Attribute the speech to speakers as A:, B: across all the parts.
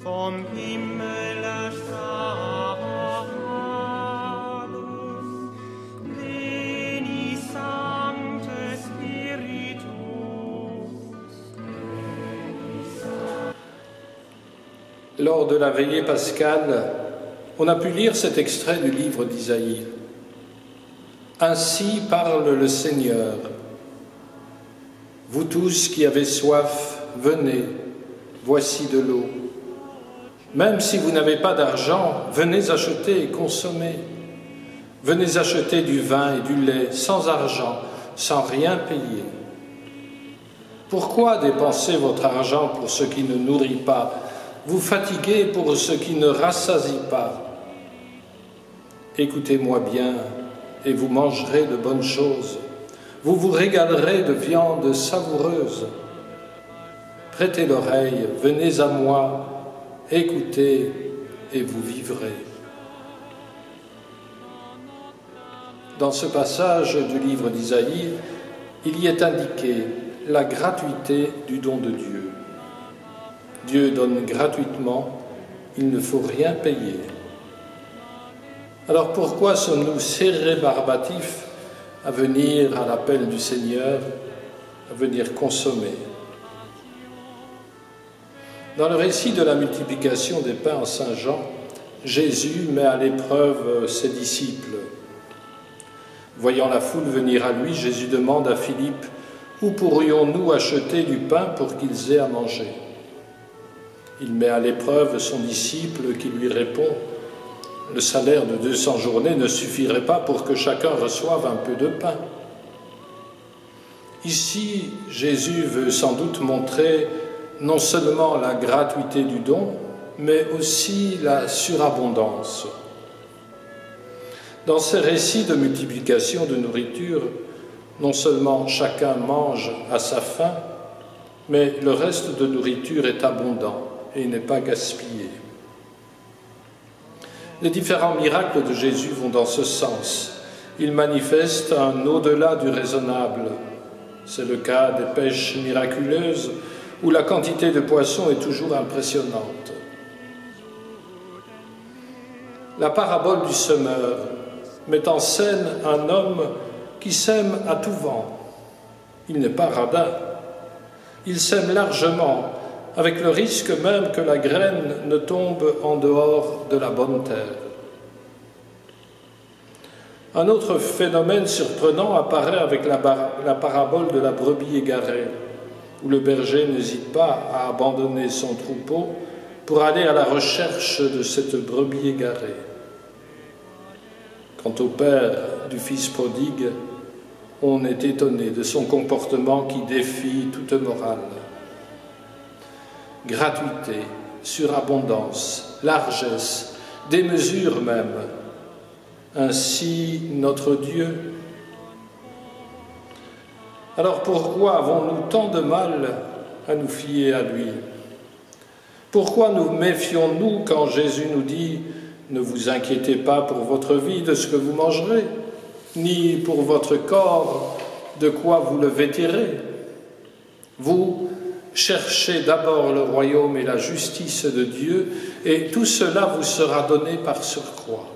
A: vom Himmel erstrahlen, Veni Sancte Spiritus.
B: Lors de la veillée pascale, on a pu lire cet extrait du livre d'Isaïe. Ainsi parle le Seigneur. Vous tous qui avez soif, venez, voici de l'eau. Même si vous n'avez pas d'argent, venez acheter et consommer. Venez acheter du vin et du lait sans argent, sans rien payer. Pourquoi dépenser votre argent pour ce qui ne nourrit pas, vous fatiguez pour ce qui ne rassasie pas? Écoutez-moi bien, et vous mangerez de bonnes choses. Vous vous régalerez de viande savoureuse. Prêtez l'oreille, venez à moi, écoutez, et vous vivrez. Dans ce passage du livre d'Isaïe, il y est indiqué la gratuité du don de Dieu. Dieu donne gratuitement, il ne faut rien payer. Alors pourquoi sommes-nous si rébarbatifs à venir à l'appel du Seigneur, à venir consommer? Dans le récit de la multiplication des pains en Saint Jean, Jésus met à l'épreuve ses disciples. Voyant la foule venir à lui, Jésus demande à Philippe « Où pourrions-nous acheter du pain pour qu'ils aient à manger ?» Il met à l'épreuve son disciple qui lui répond « Le salaire de 200 journées ne suffirait pas pour que chacun reçoive un peu de pain. » Ici, Jésus veut sans doute montrer non seulement la gratuité du don, mais aussi la surabondance. Dans ces récits de multiplication de nourriture, non seulement chacun mange à sa faim, mais le reste de nourriture est abondant et n'est pas gaspillé. Les différents miracles de Jésus vont dans ce sens. Ils manifestent un au-delà du raisonnable. C'est le cas des pêches miraculeuses où la quantité de poissons est toujours impressionnante. La parabole du semeur met en scène un homme qui sème à tout vent. Il n'est pas radin. Il sème largement, avec le risque même que la graine ne tombe en dehors de la bonne terre. Un autre phénomène surprenant apparaît avec la parabole de la brebis égarée, où le berger n'hésite pas à abandonner son troupeau pour aller à la recherche de cette brebis égarée. Quant au père du fils prodigue, on est étonné de son comportement qui défie toute morale. Gratuité, surabondance, largesse, démesure même. Ainsi notre Dieu. Alors pourquoi avons-nous tant de mal à nous fier à lui? Pourquoi nous méfions-nous quand Jésus nous dit « Ne vous inquiétez pas pour votre vie de ce que vous mangerez, ni pour votre corps de quoi vous le vêtirez. Vous cherchez d'abord le royaume et la justice de Dieu, et tout cela vous sera donné par surcroît. »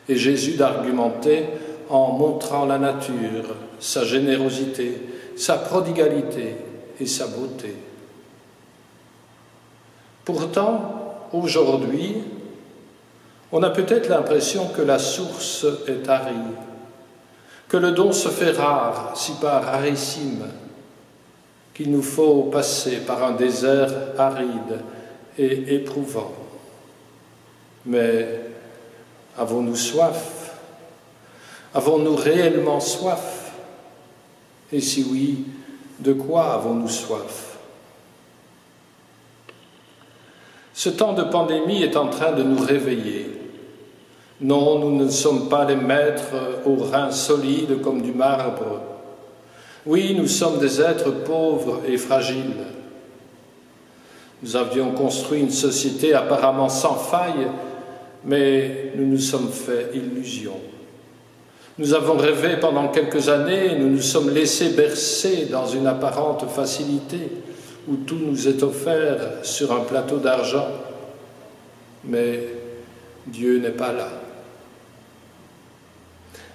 B: Et Jésus d'argumenter en montrant la nature, sa générosité, sa prodigalité et sa beauté. Pourtant, aujourd'hui, on a peut-être l'impression que la source est aride, que le don se fait rare, si pas rarissime, qu'il nous faut passer par un désert aride et éprouvant. Mais avons-nous soif? Avons-nous réellement soif? Et si oui, de quoi avons-nous soif? Ce temps de pandémie est en train de nous réveiller. Non, nous ne sommes pas les maîtres aux reins solides comme du marbre. Oui, nous sommes des êtres pauvres et fragiles. Nous avions construit une société apparemment sans faille, mais nous nous sommes fait illusion. Nous avons rêvé pendant quelques années et nous nous sommes laissés bercer dans une apparente facilité, où tout nous est offert sur un plateau d'argent. Mais Dieu n'est pas là.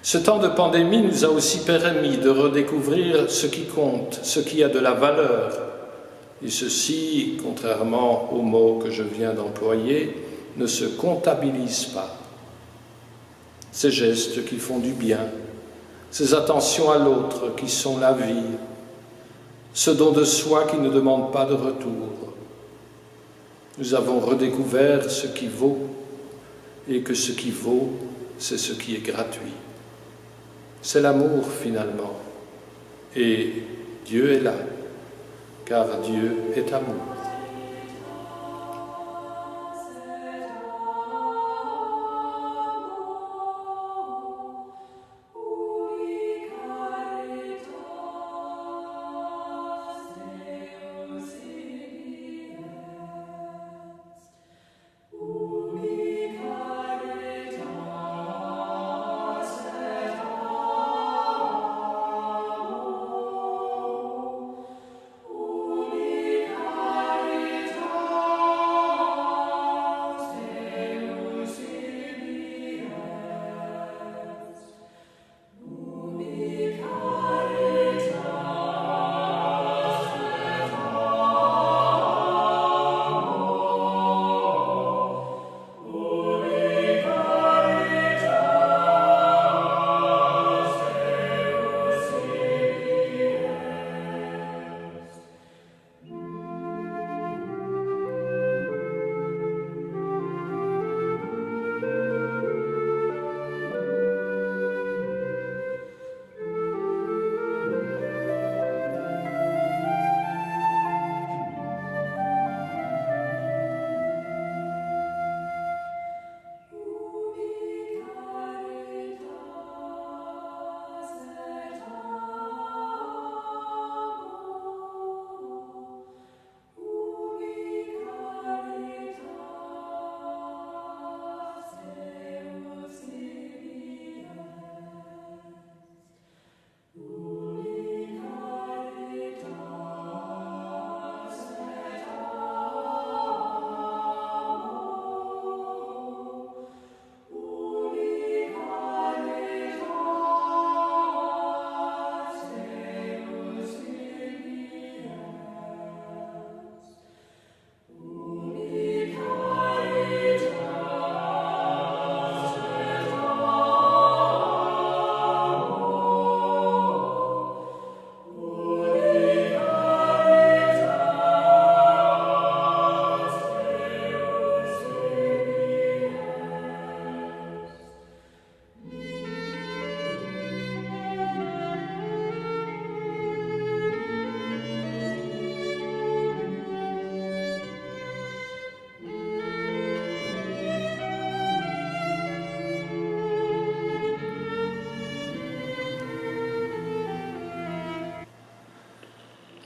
B: Ce temps de pandémie nous a aussi permis de redécouvrir ce qui compte, ce qui a de la valeur. Et ceci, contrairement aux mots que je viens d'employer, ne se comptabilise pas. Ces gestes qui font du bien, ces attentions à l'autre qui sont la vie, ce don de soi qui ne demande pas de retour. Nous avons redécouvert ce qui vaut, et que ce qui vaut, c'est ce qui est gratuit. C'est l'amour finalement, et Dieu est là, car Dieu est amour.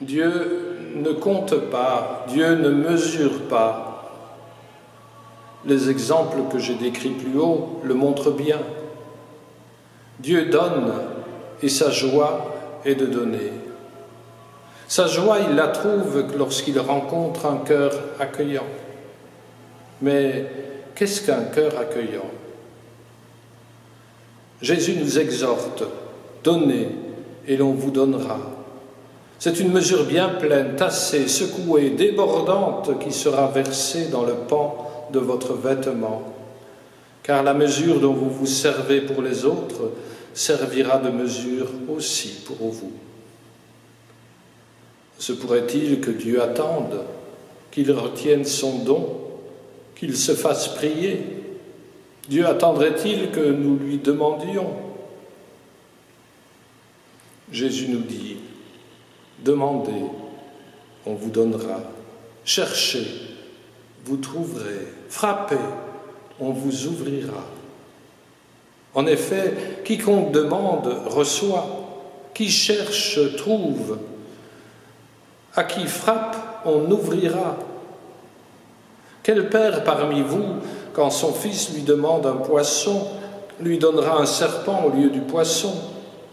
B: Dieu ne compte pas, Dieu ne mesure pas. Les exemples que j'ai décrits plus haut le montrent bien. Dieu donne et sa joie est de donner. Sa joie, il la trouve lorsqu'il rencontre un cœur accueillant. Mais qu'est-ce qu'un cœur accueillant? Jésus nous exhorte, donnez et l'on vous donnera. C'est une mesure bien pleine, tassée, secouée, débordante qui sera versée dans le pan de votre vêtement. Car la mesure dont vous vous servez pour les autres servira de mesure aussi pour vous. Se pourrait-il que Dieu attende, qu'il retienne son don, qu'il se fasse prier? Dieu attendrait-il que nous lui demandions? Jésus nous dit: demandez, on vous donnera. Cherchez, vous trouverez. Frappez, on vous ouvrira. En effet, quiconque demande, reçoit. Qui cherche, trouve. À qui frappe, on ouvrira. Quel père parmi vous, quand son fils lui demande un poisson, lui donnera un serpent au lieu du poisson,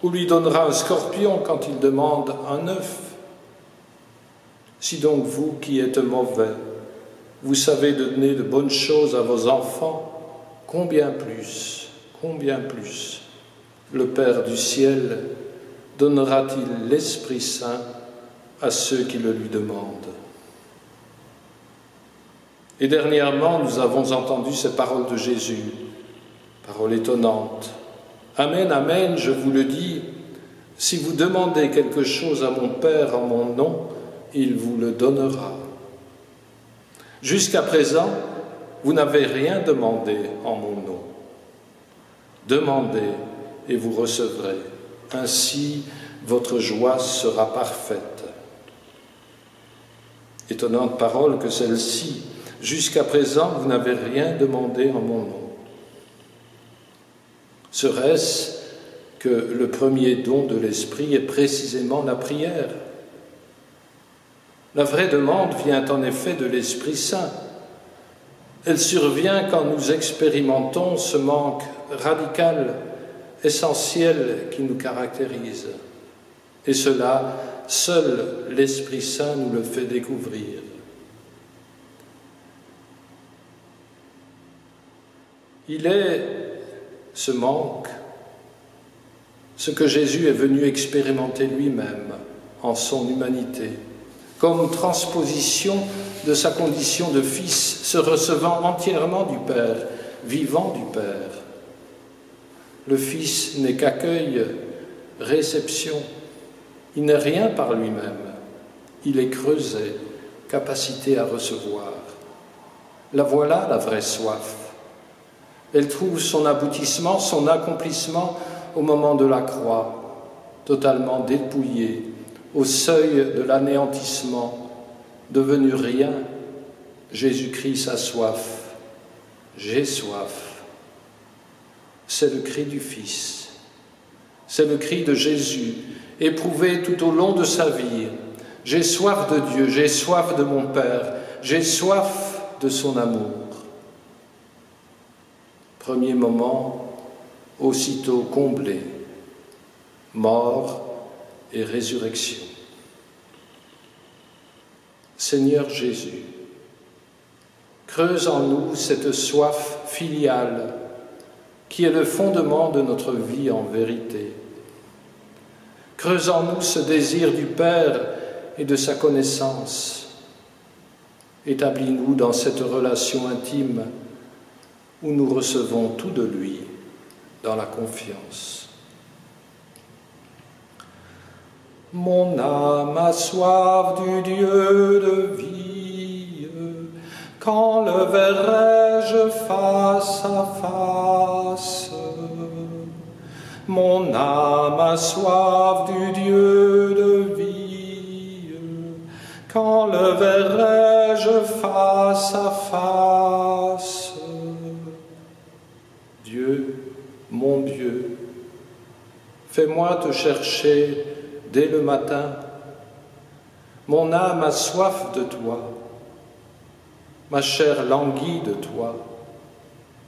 B: ou lui donnera un scorpion quand il demande un œuf? Si donc vous qui êtes mauvais, vous savez donner de bonnes choses à vos enfants, combien plus, le Père du ciel donnera-t-il l'Esprit Saint à ceux qui le lui demandent. Et dernièrement, nous avons entendu ces paroles de Jésus, paroles étonnantes. Amen, amen, je vous le dis, si vous demandez quelque chose à mon Père en mon nom, il vous le donnera. Jusqu'à présent, vous n'avez rien demandé en mon nom. Demandez et vous recevrez. Ainsi, votre joie sera parfaite. Étonnante parole que celle-ci. Jusqu'à présent, vous n'avez rien demandé en mon nom. Serait-ce que le premier don de l'Esprit est précisément la prière? La vraie demande vient en effet de l'Esprit Saint. Elle survient quand nous expérimentons ce manque radical, essentiel qui nous caractérise. Et cela, seul l'Esprit Saint nous le fait découvrir. Il est ce manque, ce que Jésus est venu expérimenter lui-même en son humanité, comme transposition de sa condition de Fils, se recevant entièrement du Père, vivant du Père. Le Fils n'est qu'accueil, réception. Il n'est rien par lui-même. Il est creusé, capacité à recevoir. La voilà, la vraie soif. Elle trouve son aboutissement, son accomplissement au moment de la croix, totalement dépouillée, au seuil de l'anéantissement, devenu rien. Jésus-Christ a soif. J'ai soif. C'est le cri du Fils. C'est le cri de Jésus, éprouvé tout au long de sa vie. J'ai soif de Dieu, j'ai soif de mon Père, j'ai soif de son amour. Premier moment, aussitôt comblé, mort et résurrection. Seigneur Jésus, creuse en nous cette soif filiale qui est le fondement de notre vie en vérité. Creuse en nous ce désir du Père et de sa connaissance. Établis-nous dans cette relation intime où nous recevons tout de lui dans la confiance. Mon âme a soif du Dieu de vie, quand le verrai-je face à face? Mon âme a soif du Dieu de vie, quand le verrai-je face à face? Dieu, mon Dieu, fais-moi te chercher dès le matin. Mon âme a soif de toi, ma chair languit de toi.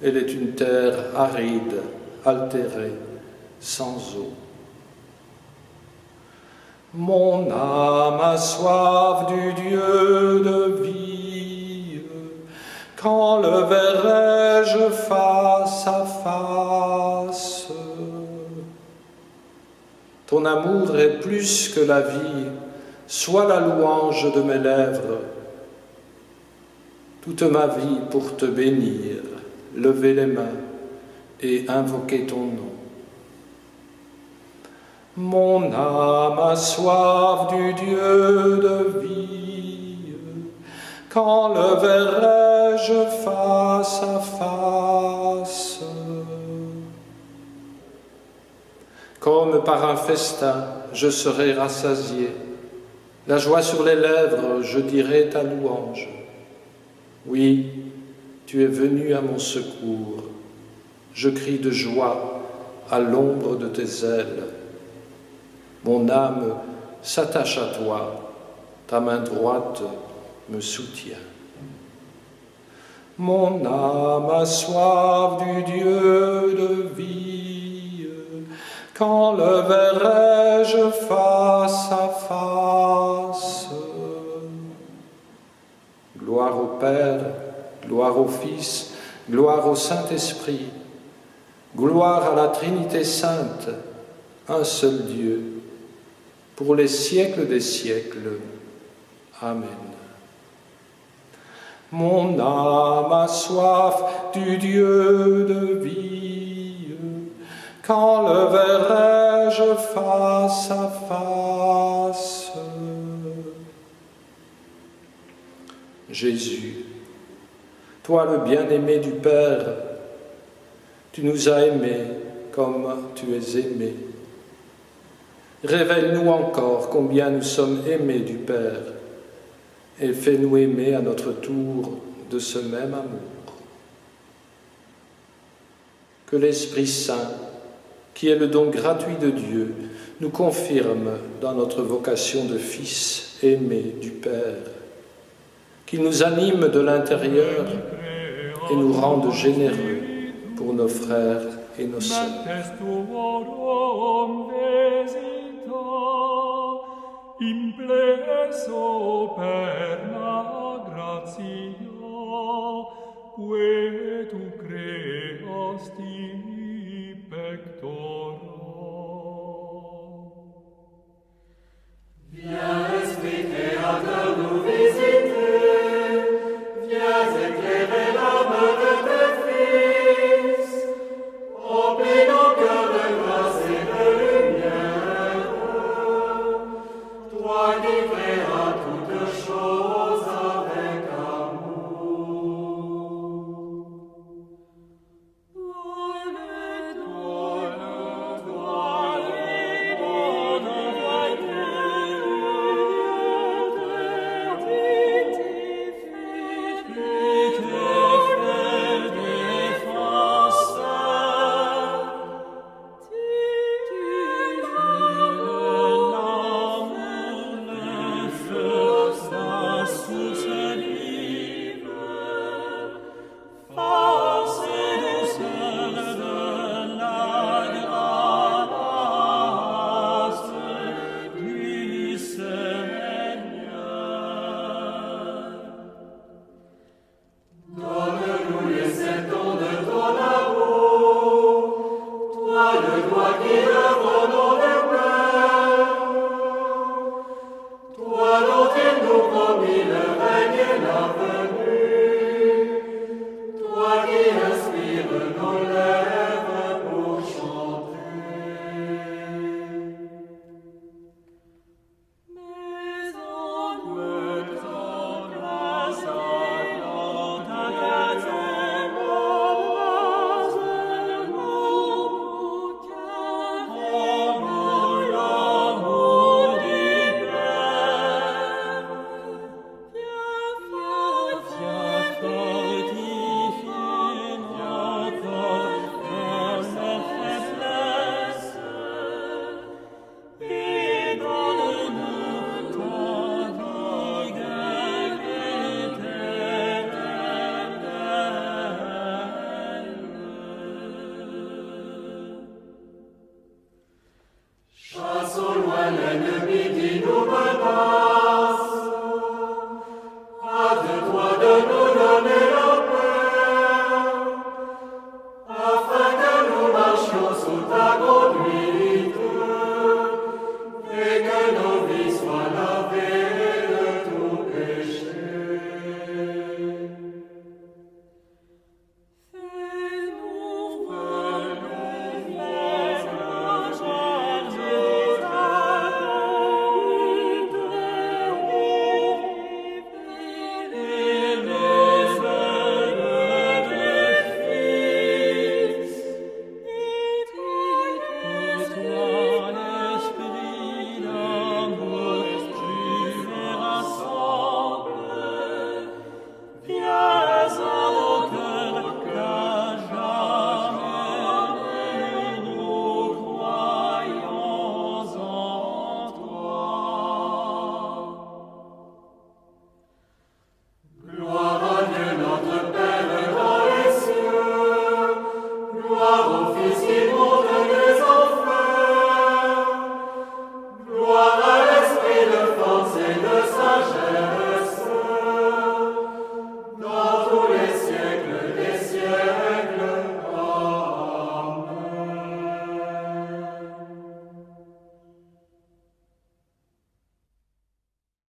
B: Elle est une terre aride, altérée, sans eau. Mon âme a soif du Dieu de vie, quand le verrai-je face à face? Ton amour est plus que la vie, sois la louange de mes lèvres. Toute ma vie pour te bénir, lever les mains et invoquer ton nom. Mon âme a soif du Dieu de vie, quand le verrai-je face à face? Comme par un festin, je serai rassasié. La joie sur les lèvres, je dirai ta louange. Oui, tu es venu à mon secours. Je crie de joie à l'ombre de tes ailes. Mon âme s'attache à toi, ta main droite me soutient. Mon âme a soif du Dieu de vie, quand le verrai-je face à face? Père, gloire au Fils, gloire au Saint-Esprit, gloire à la Trinité Sainte, un seul Dieu, pour les siècles des siècles. Amen. Mon âme a soif du Dieu de vie, quand le verrai-je face à face? Jésus, toi le bien-aimé du Père, tu nous as aimés comme tu es aimé. Révèle-nous encore combien nous sommes aimés du Père et fais-nous aimer à notre tour de ce même amour. Que l'Esprit Saint, qui est le don gratuit de Dieu, nous confirme dans notre vocation de fils aimés du Père, qu'il nous anime de l'intérieur et nous rende généreux pour nos frères et nos sœurs.
C: Impleso per la gratia, que tu creasti pectora.